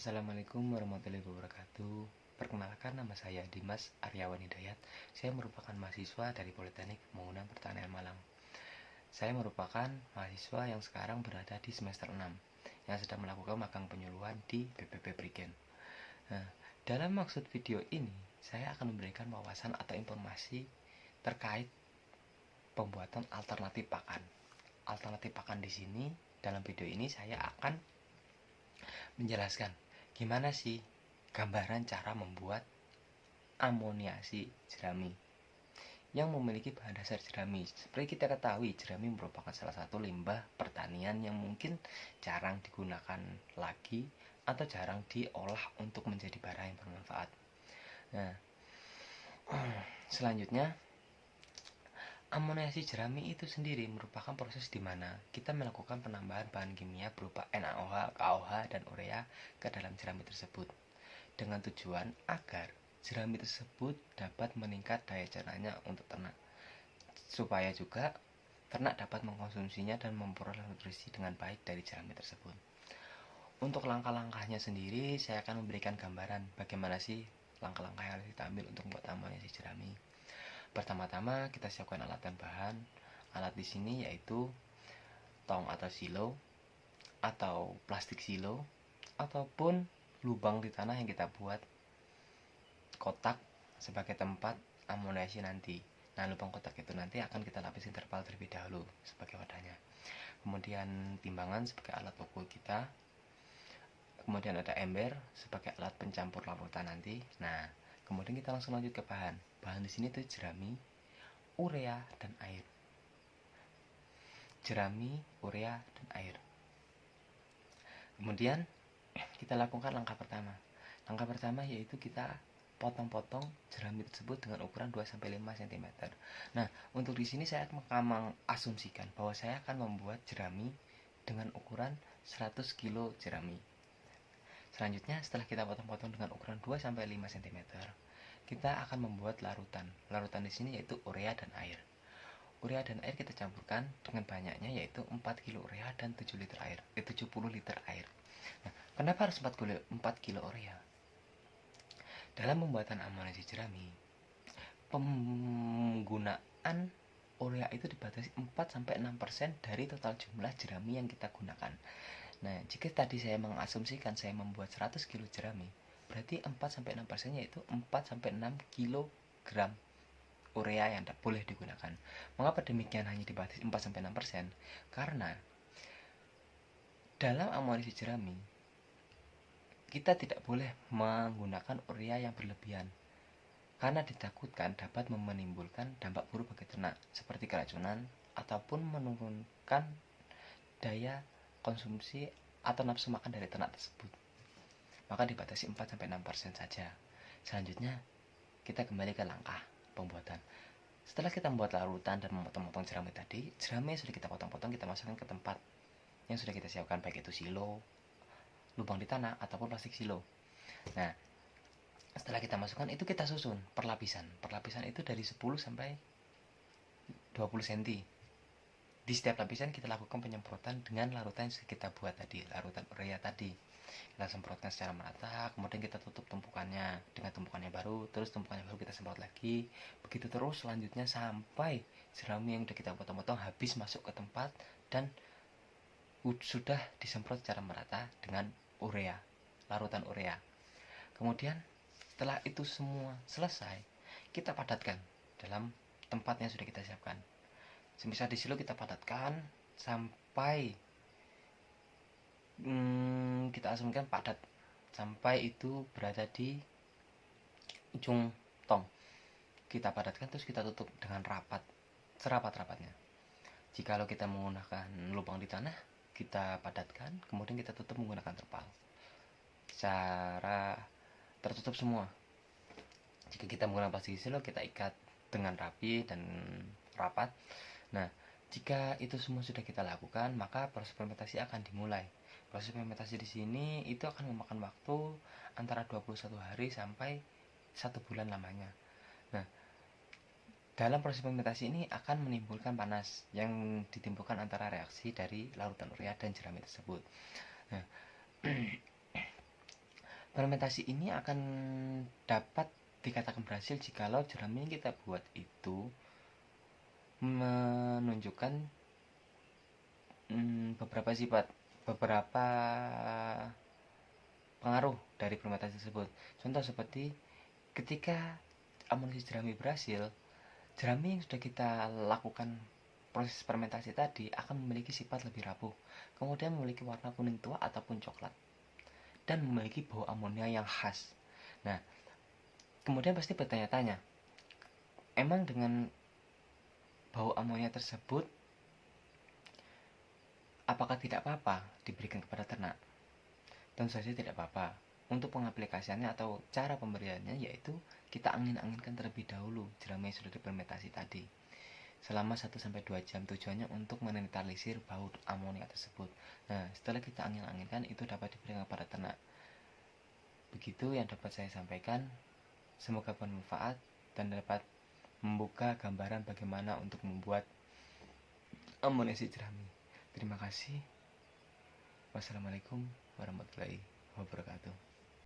Assalamualaikum warahmatullahi wabarakatuh. Perkenalkan, nama saya Dimas Aryawan Hidayat. Saya merupakan mahasiswa dari Politeknik Pembangunan Pertanian Malang. Saya merupakan mahasiswa yang sekarang berada di semester 6 yang sedang melakukan magang penyuluhan di BPP Prigen. Nah, dalam maksud video ini, saya akan memberikan wawasan atau informasi terkait pembuatan alternatif pakan. Alternatif pakan di sini, dalam video ini saya akan menjelaskan gimana sih gambaran cara membuat amoniasi jerami yang memiliki bahan dasar jerami. Seperti kita ketahui, jerami merupakan salah satu limbah pertanian yang mungkin jarang digunakan lagi atau jarang diolah untuk menjadi barang yang bermanfaat. Nah, selanjutnya, amoniasi jerami itu sendiri merupakan proses di mana kita melakukan penambahan bahan kimia berupa NaOH, KOH, dan urea ke dalam jerami tersebut dengan tujuan agar jerami tersebut dapat meningkat daya cernanya untuk ternak, supaya juga ternak dapat mengkonsumsinya dan memperoleh nutrisi dengan baik dari jerami tersebut. Untuk langkah-langkahnya sendiri, saya akan memberikan gambaran bagaimana sih langkah-langkah yang harus kita ambil untuk membuat amoniasi jerami. Pertama-tama kita siapkan alat dan bahan. Alat di sini yaitu tong atau silo, atau plastik silo, ataupun lubang di tanah yang kita buat kotak sebagai tempat amoniasi nanti. Nah, lubang kotak itu nanti akan kita lapisi terpal terlebih dahulu sebagai wadahnya. Kemudian timbangan sebagai alat ukur kita. Kemudian ada ember sebagai alat pencampur larutan nanti. Nah, kemudian kita langsung lanjut ke bahan. Bahan di sini tuh jerami, urea, dan air. Jerami, urea, dan air. Kemudian kita lakukan langkah pertama. Langkah pertama yaitu kita potong-potong jerami tersebut dengan ukuran 2-5 cm. Nah, untuk di sini saya akan mengasumsikan bahwa saya akan membuat jerami dengan ukuran 100 kg jerami. Selanjutnya, setelah kita potong-potong dengan ukuran 2-5 cm, kita akan membuat larutan. Larutan di sini yaitu urea dan air. Urea dan air kita campurkan dengan banyaknya yaitu 4 kg urea dan 70 liter air. Nah, kenapa harus 4 kg urea? Dalam pembuatan amoniasi jerami, penggunaan urea itu dibatasi 4-6% dari total jumlah jerami yang kita gunakan. Nah, jika tadi saya mengasumsikan saya membuat 100 kg jerami, berarti 4-6% yaitu 4-6 kg urea yang boleh digunakan. Mengapa demikian hanya dibatasi 4-6%? Karena dalam amoniasi jerami kita tidak boleh menggunakan urea yang berlebihan, karena ditakutkan dapat menimbulkan dampak buruk bagi ternak seperti keracunan ataupun menurunkan daya konsumsi atau nafsu makan dari ternak tersebut. Maka dibatasi 4-6% saja. Selanjutnya, kita kembali ke langkah pembuatan. Setelah kita membuat larutan dan memotong-potong jerami tadi, jerami yang sudah kita potong-potong kita masukkan ke tempat yang sudah kita siapkan, baik itu silo, lubang di tanah, ataupun plastik silo. Nah, setelah kita masukkan itu kita susun perlapisan. Perlapisan itu dari 10 sampai 20 cm. Di setiap lapisan kita lakukan penyemprotan dengan larutan yang kita buat tadi, larutan urea tadi. Kita semprotkan secara merata, kemudian kita tutup tumpukannya dengan tumpukannya baru, terus tumpukannya baru kita semprot lagi. Begitu terus selanjutnya sampai jerami yang sudah kita potong-potong habis masuk ke tempat dan sudah disemprot secara merata dengan urea, larutan urea. Kemudian setelah itu semua selesai, kita padatkan dalam tempat yang sudah kita siapkan. Semisal di silo kita padatkan sampai kita asumsikan padat sampai itu berada di ujung tong. Kita padatkan terus kita tutup dengan rapat, serapat-rapatnya. Jikalau kita menggunakan lubang di tanah, kita padatkan, kemudian kita tutup menggunakan terpal secara tertutup semua. Jika kita menggunakan plastik silo, kita ikat dengan rapi dan rapat. Nah, jika itu semua sudah kita lakukan, maka proses fermentasi akan dimulai. Proses fermentasi di sini itu akan memakan waktu antara 21 hari sampai 1 bulan lamanya. Nah, dalam proses fermentasi ini akan menimbulkan panas yang ditimbulkan antara reaksi dari larutan urea dan jerami tersebut. Nah, Fermentasi ini akan dapat dikatakan berhasil jikalau jerami yang kita buat itu menunjukkan beberapa sifat, beberapa pengaruh dari fermentasi tersebut. Contoh seperti ketika amunisi jerami berhasil, jerami yang sudah kita lakukan proses fermentasi tadi akan memiliki sifat lebih rapuh, kemudian memiliki warna kuning tua ataupun coklat, dan memiliki bau amonia yang khas. Nah, kemudian pasti bertanya-tanya, emang dengan bau amonia tersebut apakah tidak apa-apa diberikan kepada ternak? Tentu saja tidak apa-apa. Untuk pengaplikasiannya atau cara pemberiannya yaitu kita angin-anginkan terlebih dahulu jerami yang sudah difermentasi tadi selama 1-2 jam, tujuannya untuk menetralisir bau amonia tersebut. Nah, setelah kita angin-anginkan itu dapat diberikan kepada ternak. Begitu yang dapat saya sampaikan. Semoga bermanfaat dan dapat membuka gambaran bagaimana untuk membuat amunisi jerami. Terima kasih. Wassalamualaikum warahmatullahi wabarakatuh.